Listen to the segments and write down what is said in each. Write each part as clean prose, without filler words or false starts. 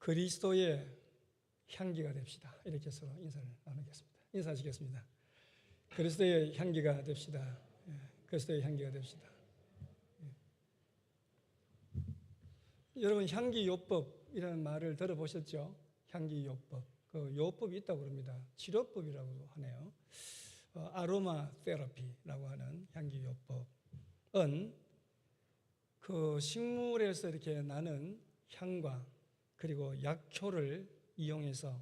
그리스도의 향기가 됩시다. 이렇게 해서 인사를 나누겠습니다. 인사하시겠습니다. 그리스도의 향기가 됩시다. 그리스도의 향기가 됩시다. 여러분, 향기요법이라는 말을 들어보셨죠? 향기요법. 그 요법이 있다고 그럽니다. 치료법이라고 하네요. 아로마 테라피라고 하는 향기요법은 그 식물에서 이렇게 나는 향과 그리고 약효를 이용해서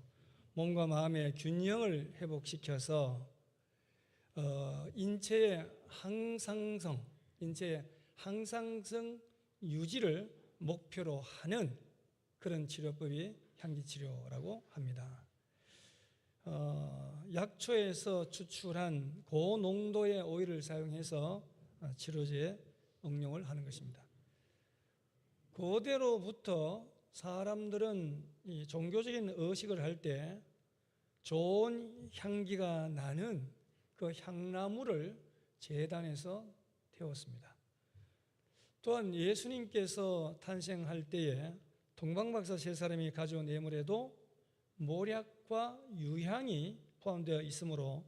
몸과 마음의 균형을 회복시켜서 인체의 항상성 유지를 목표로 하는 그런 치료법이 향기치료라고 합니다. 약초에서 추출한 고농도의 오일을 사용해서 치료제에 응용을 하는 것입니다. 고대로부터 사람들은 이 종교적인 의식을 할 때 좋은 향기가 나는 그 향나무를 제단에서 태웠습니다. 또한 예수님께서 탄생할 때에 동방박사 세 사람이 가져온 예물에도 모략과 유향이 포함되어 있으므로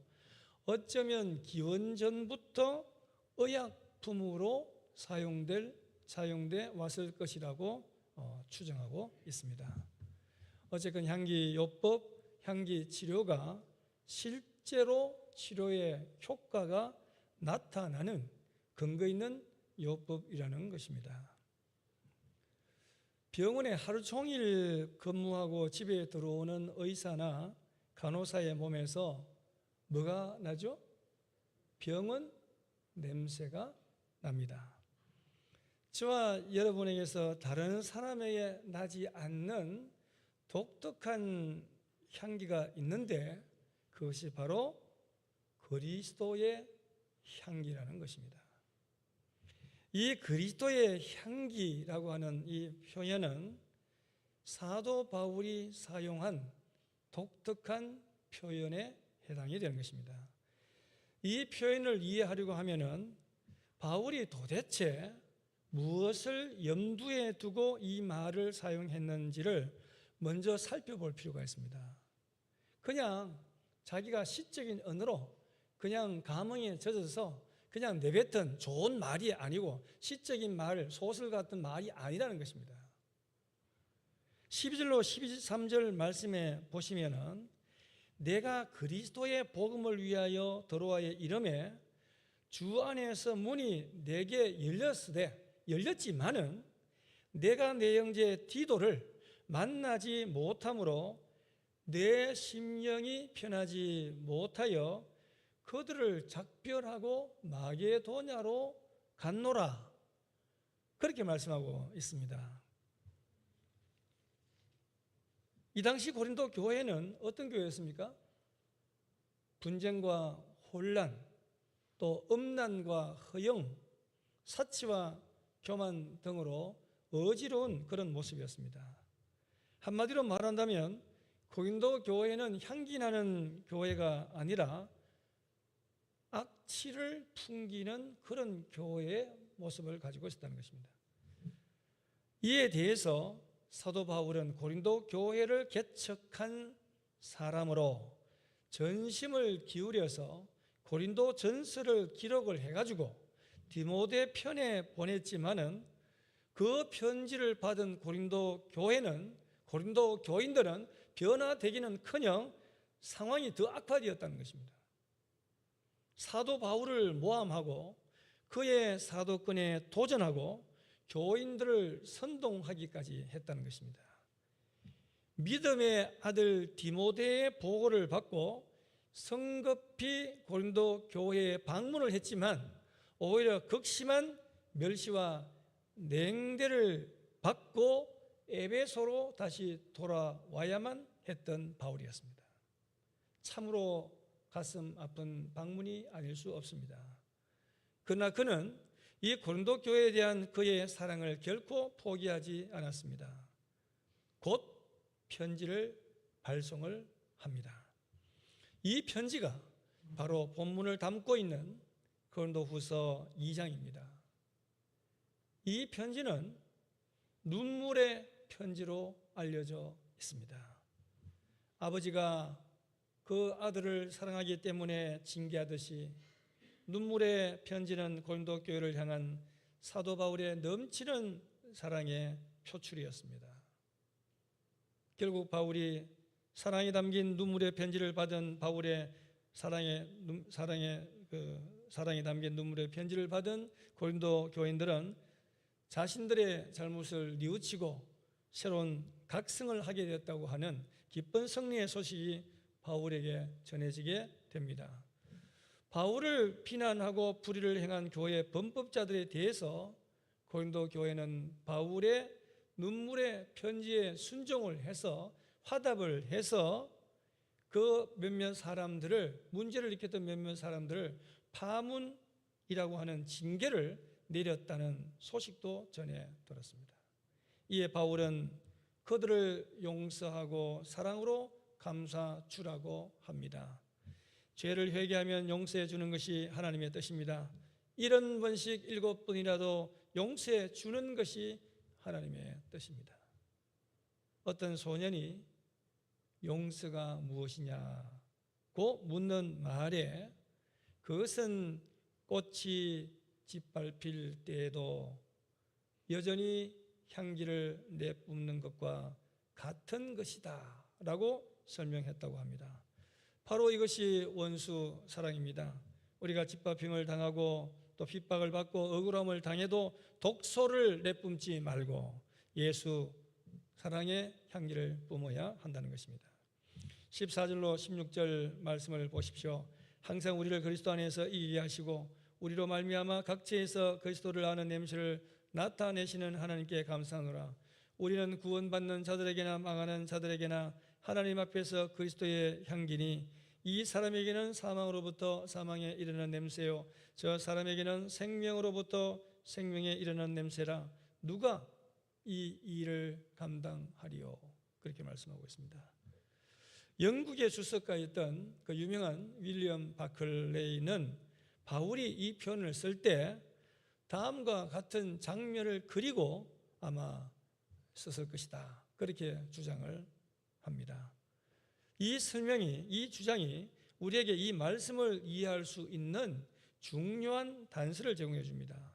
어쩌면 기원전부터 의약품으로 사용돼 왔을 것이라고 추정하고 있습니다. 어쨌건 향기요법, 향기치료가 실제로 치료의 효과가 나타나는 근거 있는 요법이라는 것입니다. 병원에 하루 종일 근무하고 집에 들어오는 의사나 간호사의 몸에서 뭐가 나죠? 병원 냄새가 납니다. 저와 여러분에게서 다른 사람에게 나지 않는 독특한 향기가 있는데 그것이 바로 그리스도의 향기라는 것입니다. 이 그리스도의 향기라고 하는 이 표현은 사도 바울이 사용한 독특한 표현에 해당이 되는 것입니다. 이 표현을 이해하려고 하면은 바울이 도대체 무엇을 염두에 두고 이 말을 사용했는지를 먼저 살펴볼 필요가 있습니다. 그냥 자기가 시적인 언어로 그냥 감흥에 젖어서 그냥 내뱉은 좋은 말이 아니고 시적인 말, 소설 같은 말이 아니라는 것입니다. 12절로 13절 말씀에 보시면은 내가 그리스도의 복음을 위하여 들어와의 이름에 주 안에서 문이 내게 열렸지만은 내가 내 형제 디도를 만나지 못함으로 내 심령이 편하지 못하여 그들을 작별하고 마게도냐로 갔노라. 그렇게 말씀하고 있습니다. 이 당시 고린도 교회는 어떤 교회였습니까? 분쟁과 혼란, 또 음란과 허영, 사치와 교만 등으로 어지러운 그런 모습이었습니다. 한마디로 말한다면 고린도 교회는 향기 나는 교회가 아니라 악취를 풍기는 그런 교회의 모습을 가지고 있었다는 것입니다. 이에 대해서 사도 바울은 고린도 교회를 개척한 사람으로 전심을 기울여서 고린도 전서를 기록을 해가지고 디모데 편에 보냈지만은 그 편지를 받은 고린도 교인들은 변화되기는커녕 상황이 더 악화되었다는 것입니다. 사도 바울을 모함하고 그의 사도권에 도전하고 교인들을 선동하기까지 했다는 것입니다. 믿음의 아들 디모데의 보고를 받고 성급히 고린도 교회에 방문을 했지만 오히려 극심한 멸시와 냉대를 받고 에베소로 다시 돌아와야만 했던 바울이었습니다. 참으로 가슴 아픈 방문이 아닐 수 없습니다. 그러나 그는 이 고린도 교회에 대한 그의 사랑을 결코 포기하지 않았습니다. 곧 편지를 발송을 합니다. 이 편지가 바로 본문을 담고 있는 고린도후서 2장입니다. 이 편지는 눈물의 편지로 알려져 있습니다. 아버지가 그 아들을 사랑하기 때문에 징계하듯이 눈물의 편지는 고린도 교회를 향한 사도 바울의 넘치는 사랑의 표출이었습니다. 결국 바울이 사랑이 담긴 눈물의 편지를 받은 바울의 사랑이 담긴 눈물의 편지를 받은 고린도 교인들은 자신들의 잘못을 뉘우치고 새로운 각성을 하게 되었다고 하는 기쁜 승리의 소식이 바울에게 전해지게 됩니다. 바울을 비난하고 불의를 행한 교회 범법자들에 대해서 고린도 교회는 바울의 눈물의 편지에 순종을 해서 화답을 해서 그 몇몇 사람들을, 문제를 일으켰던 몇몇 사람들을 파문이라고 하는 징계를 내렸다는 소식도 전해 들었습니다. 이에 바울은 그들을 용서하고 사랑으로 감싸주라고 합니다. 죄를 회개하면 용서해 주는 것이 하나님의 뜻입니다. 70번씩 7번이라도 용서해 주는 것이 하나님의 뜻입니다. 어떤 소년이 용서가 무엇이냐고 묻는 말에 그것은 꽃이 짓밟힐 때에도 여전히 향기를 내뿜는 것과 같은 것이다 라고 설명했다고 합니다. 바로 이것이 원수 사랑입니다. 우리가 짓밟힘을 당하고 또 핍박을 받고 억울함을 당해도 독소를 내뿜지 말고 예수 사랑의 향기를 뿜어야 한다는 것입니다. 14절로 16절 말씀을 보십시오. 항상 우리를 그리스도 안에서 이기게 하시고 우리로 말미암아 각지에서 그리스도를 아는 냄새를 나타내시는 하나님께 감사하노라. 우리는 구원받는 자들에게나 망하는 자들에게나 하나님 앞에서 그리스도의 향기니 이 사람에게는 사망으로부터 사망에 이르는 냄새요 저 사람에게는 생명으로부터 생명에 이르는 냄새라. 누가 이 일을 감당하리요? 그렇게 말씀하고 있습니다. 영국의 주석가였던 그 유명한 윌리엄 바클레이는 바울이 이 표현을 쓸 때 다음과 같은 장면을 그리고 아마 썼을 것이다, 그렇게 주장을 합니다. 이 설명이, 이 주장이 우리에게 이 말씀을 이해할 수 있는 중요한 단서를 제공해 줍니다.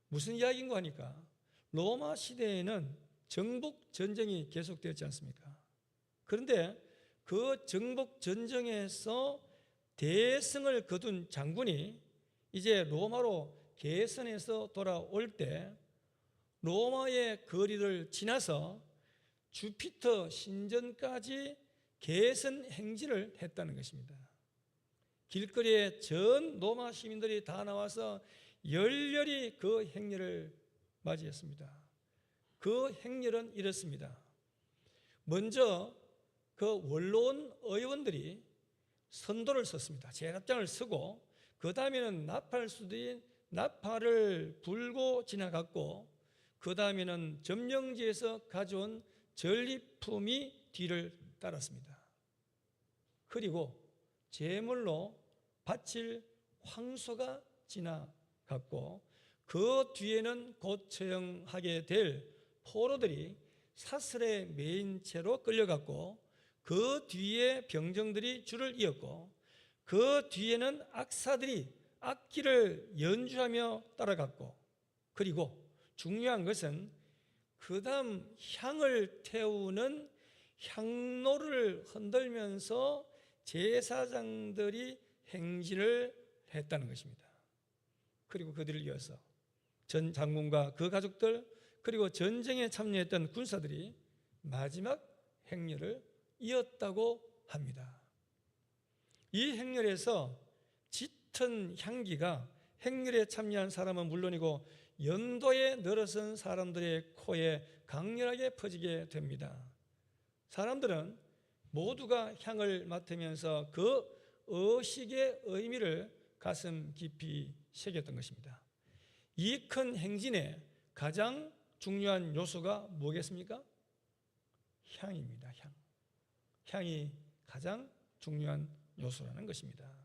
무슨 이야기인가 하니까 로마 시대에는 정복 전쟁이 계속되었지 않습니까? 그런데 그 정복 전쟁에서 대승을 거둔 장군이 이제 로마로 개선해서 돌아올 때 로마의 거리를 지나서 주피터 신전까지 개선 행진을 했다는 것입니다. 길거리에 전 로마 시민들이 다 나와서 열렬히 그 행렬을 맞이했습니다. 그 행렬은 이렇습니다. 먼저 그 원로원 의원들이 선도를 썼습니다. 제납장을 쓰고 그 다음에는 나팔수들이 나팔을 불고 지나갔고 그 다음에는 점령지에서 가져온 전리품이 뒤를 따랐습니다. 그리고 제물로 바칠 황소가 지나갔고 그 뒤에는 곧 처형하게 될 포로들이 사슬에 매인 채로 끌려갔고 그 뒤에 병정들이 줄을 이었고 그 뒤에는 악사들이 악기를 연주하며 따라갔고 그리고 중요한 것은 그 다음 향을 태우는 향로를 흔들면서 제사장들이 행진을 했다는 것입니다. 그리고 그들을 이어서 전 장군과 그 가족들 그리고 전쟁에 참여했던 군사들이 마지막 행렬을 이었다고 합니다. 이 행렬에서 짙은 향기가 행렬에 참여한 사람은 물론이고 연도에 늘어선 사람들의 코에 강렬하게 퍼지게 됩니다. 사람들은 모두가 향을 맡으면서 그 의식의 의미를 가슴 깊이 새겼던 것입니다. 이 큰 행진의 가장 중요한 요소가 뭐겠습니까? 향입니다. 향. 향이 가장 중요한 요소라는 것입니다.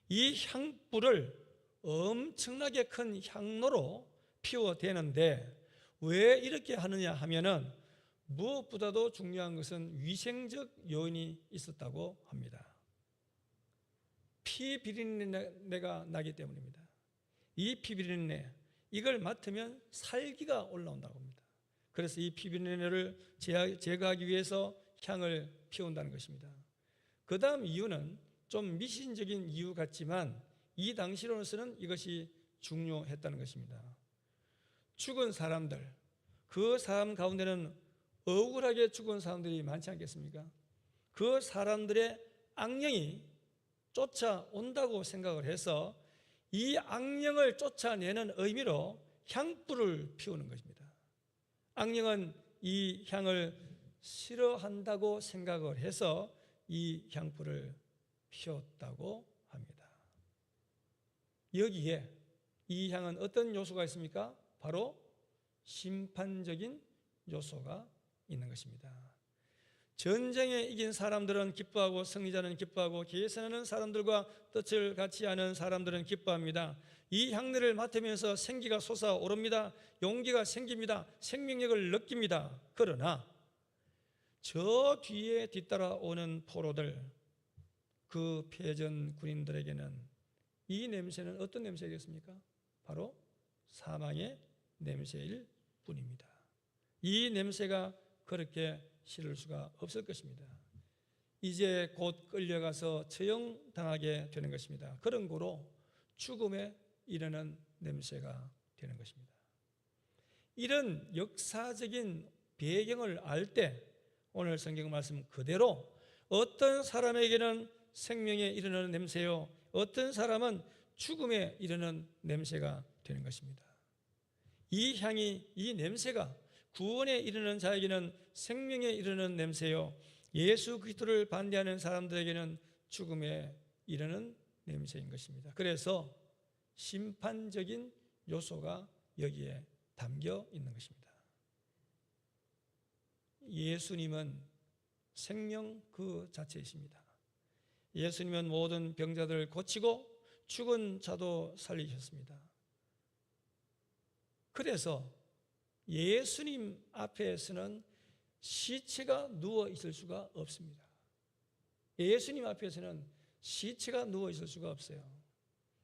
이 향불을 엄청나게 큰 향로로 피워대는데 왜 이렇게 하느냐 하면은 무엇보다도 중요한 것은 위생적 요인이 있었다고 합니다. 피 비린내가 나기 때문입니다. 이 피 비린내, 이걸 맡으면 살기가 올라온다고 합니다. 그래서 이 피 비린내를 제거하기 위해서 향을 피운다는 것입니다. 그 다음 이유는 좀 미신적인 이유 같지만 이 당시로서는 이것이 중요했다는 것입니다. 죽은 사람들, 그 사람 가운데는 억울하게 죽은 사람들이 많지 않겠습니까? 그 사람들의 악령이 쫓아온다고 생각을 해서 이 악령을 쫓아내는 의미로 향불을 피우는 것입니다. 악령은 이 향을 싫어한다고 생각을 해서 이 향불을 피웠다고 합니다. 여기에 이 향은 어떤 요소가 있습니까? 바로 심판적인 요소가 있는 것입니다. 전쟁에 이긴 사람들은 기뻐하고 승리자는 기뻐하고 계산하는 사람들과 뜻을 같이 하는 사람들은 기뻐합니다. 이 향내를 맡으면서 생기가 솟아오릅니다. 용기가 생깁니다. 생명력을 느낍니다. 그러나 저 뒤에 뒤따라오는 포로들, 그 패전 군인들에게는 이 냄새는 어떤 냄새겠습니까? 바로 사망의 냄새일 뿐입니다. 이 냄새가 그렇게 싫을 수가 없을 것입니다. 이제 곧 끌려가서 처형당하게 되는 것입니다. 그런 거로 죽음에 이르는 냄새가 되는 것입니다. 이런 역사적인 배경을 알 때 오늘 성경 말씀 그대로 어떤 사람에게는 생명에 이르는 냄새요, 어떤 사람은 죽음에 이르는 냄새가 되는 것입니다. 이 향이, 이 냄새가 구원에 이르는 자에게는 생명에 이르는 냄새요, 예수 그리스도를 반대하는 사람들에게는 죽음에 이르는 냄새인 것입니다. 그래서 심판적인 요소가 여기에 담겨 있는 것입니다. 예수님은 생명 그 자체이십니다. 예수님은 모든 병자들을 고치고 죽은 자도 살리셨습니다. 그래서 예수님 앞에서는 시체가 누워 있을 수가 없습니다. 예수님 앞에서는 시체가 누워 있을 수가 없어요.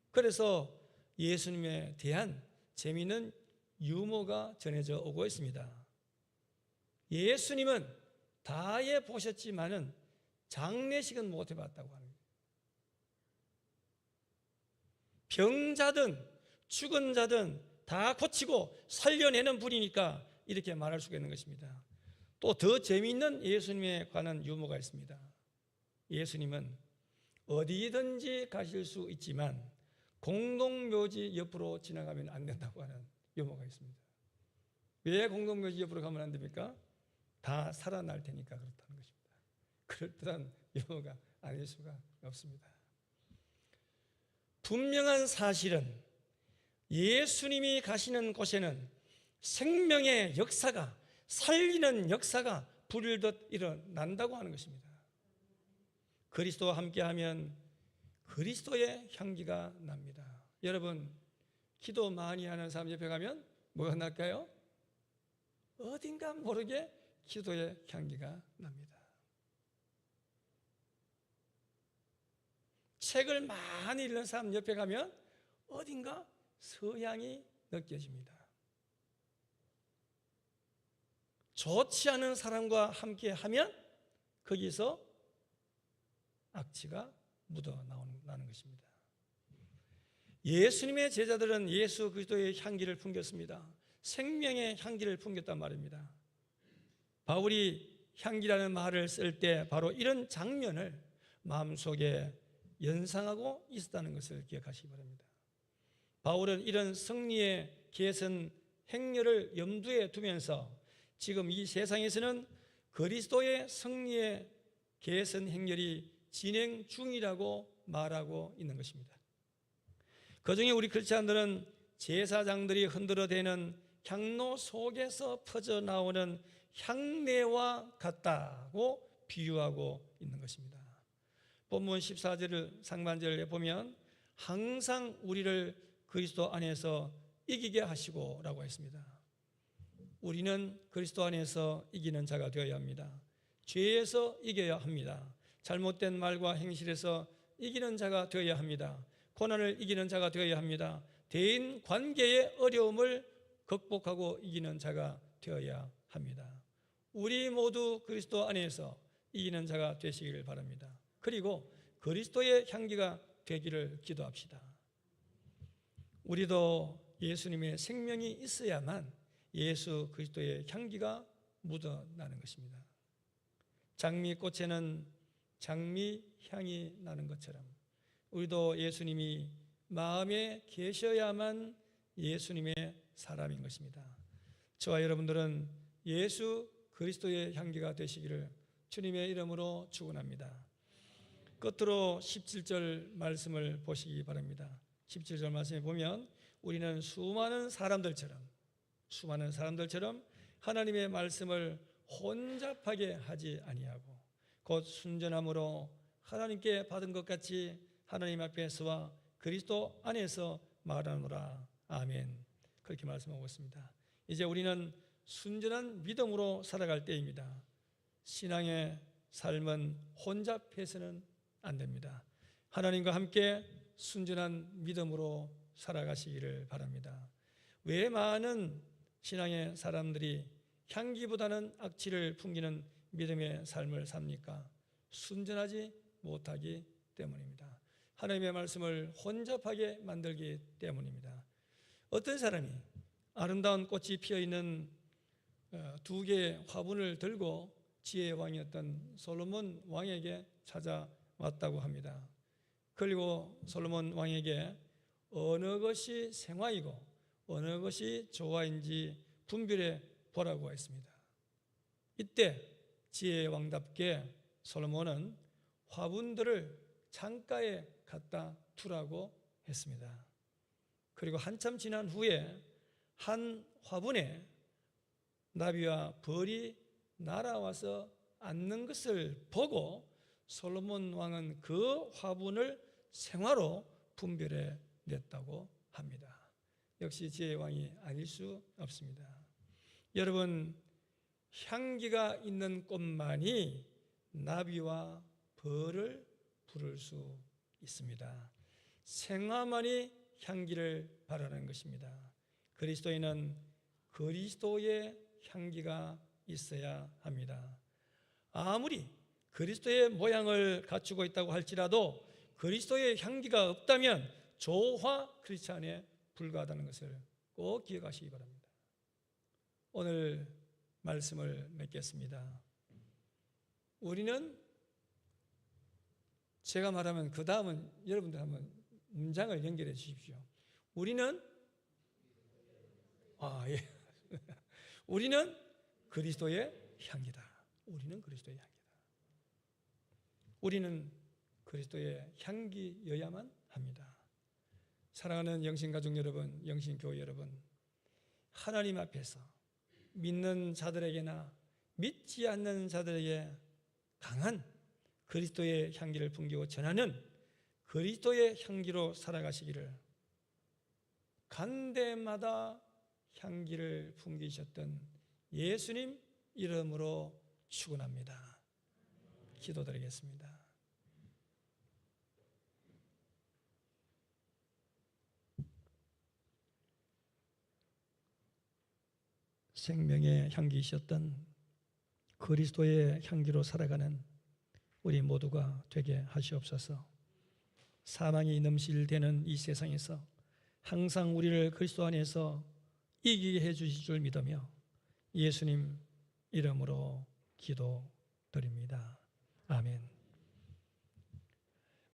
그래서 예수님에 대한 재미있는 유머가 전해져 오고 있습니다. 예수님은 다 해보셨지만은 장례식은 못 해봤다고 합니다. 병자든 죽은 자든 다 고치고 살려내는 분이니까 이렇게 말할 수가 있는 것입니다. 또 더 재미있는 예수님에 관한 유머가 있습니다. 예수님은 어디든지 가실 수 있지만 공동묘지 옆으로 지나가면 안 된다고 하는 유머가 있습니다. 왜 공동묘지 옆으로 가면 안 됩니까? 다 살아날 테니까 그렇다는 것입니다. 그럴듯한 유머가 아닐 수가 없습니다. 분명한 사실은 예수님이 가시는 곳에는 생명의 역사가, 살리는 역사가 불일듯 일어난다고 하는 것입니다. 그리스도와 함께하면 그리스도의 향기가 납니다. 여러분, 기도 많이 하는 사람 옆에 가면 뭐가 날까요? 어딘가 모르게 기도의 향기가 납니다. 책을 많이 읽는 사람 옆에 가면 어딘가 서향이 느껴집니다. 좋지 않은 사람과 함께 하면 거기서 악취가 묻어나는 것입니다. 예수님의 제자들은 예수 그리스도의 향기를 풍겼습니다. 생명의 향기를 풍겼단 말입니다. 바울이 향기라는 말을 쓸 때 바로 이런 장면을 마음속에 연상하고 있었다는 것을 기억하시기 바랍니다. 바울은 이런 승리의 개선 행렬을 염두에 두면서 지금 이 세상에서는 그리스도의 승리의 개선 행렬이 진행 중이라고 말하고 있는 것입니다. 그중에 우리 크리스찬들은 제사장들이 흔들어대는 향로 속에서 퍼져나오는 향내와 같다고 비유하고 있는 것입니다. 본문 14절 상반절에 보면 항상 우리를 그리스도 안에서 이기게 하시고 라고 했습니다. 우리는 그리스도 안에서 이기는 자가 되어야 합니다. 죄에서 이겨야 합니다. 잘못된 말과 행실에서 이기는 자가 되어야 합니다. 고난을 이기는 자가 되어야 합니다. 대인 관계의 어려움을 극복하고 이기는 자가 되어야 합니다. 우리 모두 그리스도 안에서 이기는 자가 되시기를 바랍니다. 그리고 그리스도의 향기가 되기를 기도합시다. 우리도 예수님의 생명이 있어야만 예수 그리스도의 향기가 묻어나는 것입니다. 장미꽃에는 장미향이 나는 것처럼 우리도 예수님이 마음에 계셔야만 예수님의 사람인 것입니다. 저와 여러분들은 예수 그리스도의 향기가 되시기를 주님의 이름으로 축원합니다. 끝으로 17절 말씀을 보시기 바랍니다. 17절 말씀에 보면 우리는 수많은 사람들처럼 하나님의 말씀을 혼잡하게 하지 아니하고 곧 순전함으로 하나님께 받은 것 같이 하나님 앞에서와 그리스도 안에서 말하노라. 아멘. 그렇게 말씀하고 있습니다. 이제 우리는 순전한 믿음으로 살아갈 때입니다. 신앙의 삶은 혼잡해서는 안 됩니다. 하나님과 함께 순전한 믿음으로 살아가시기를 바랍니다. 왜 많은 신앙의 사람들이 향기보다는 악취를 풍기는 믿음의 삶을 삽니까? 순전하지 못하기 때문입니다. 하나님의 말씀을 혼잡하게 만들기 때문입니다. 어떤 사람이 아름다운 꽃이 피어있는 두 개의 화분을 들고 지혜의 왕이었던 솔로몬 왕에게 찾아왔다고 합니다. 그리고 솔로몬 왕에게 어느 것이 생화이고 어느 것이 조화인지 분별해 보라고 했습니다. 이때 지혜의 왕답게 솔로몬은 화분들을 창가에 갖다 두라고 했습니다. 그리고 한참 지난 후에 한 화분에 나비와 벌이 날아와서 앉는 것을 보고 솔로몬 왕은 그 화분을 생화로 분별해 냈다고 합니다. 역시 지혜의 왕이 아닐 수 없습니다. 여러분, 향기가 있는 꽃만이 나비와 벌을 부를 수 있습니다. 생화만이 향기를 발하는 것입니다. 그리스도인은 그리스도의 향기가 있어야 합니다. 아무리 그리스도의 모양을 갖추고 있다고 할지라도 그리스도의 향기가 없다면 조화 크리스찬에 불과하다는 것을 꼭 기억하시기 바랍니다. 오늘 말씀을 맺겠습니다. 우리는 제가 말하면 그 다음은 여러분들 한번 문장을 연결해 주십시오. 우리는 우리는 그리스도의 향기다. 우리는 그리스도의 향기다. 우리는 그리스도의 향기여야만 합니다. 사랑하는 영신가족 여러분, 영신교회 여러분, 하나님 앞에서 믿는 자들에게나 믿지 않는 자들에게 강한 그리스도의 향기를 풍기고 전하는 그리스도의 향기로 살아가시기를, 간데마다 향기를 풍기셨던 예수님 이름으로 축원합니다. 기도드리겠습니다. 생명의 향기이셨던 그리스도의 향기로 살아가는 우리 모두가 되게 하시옵소서. 사망이 넘실대는 이 세상에서 항상 우리를 그리스도 안에서 이기게 해주실 줄 믿으며 예수님 이름으로 기도드립니다. 아멘.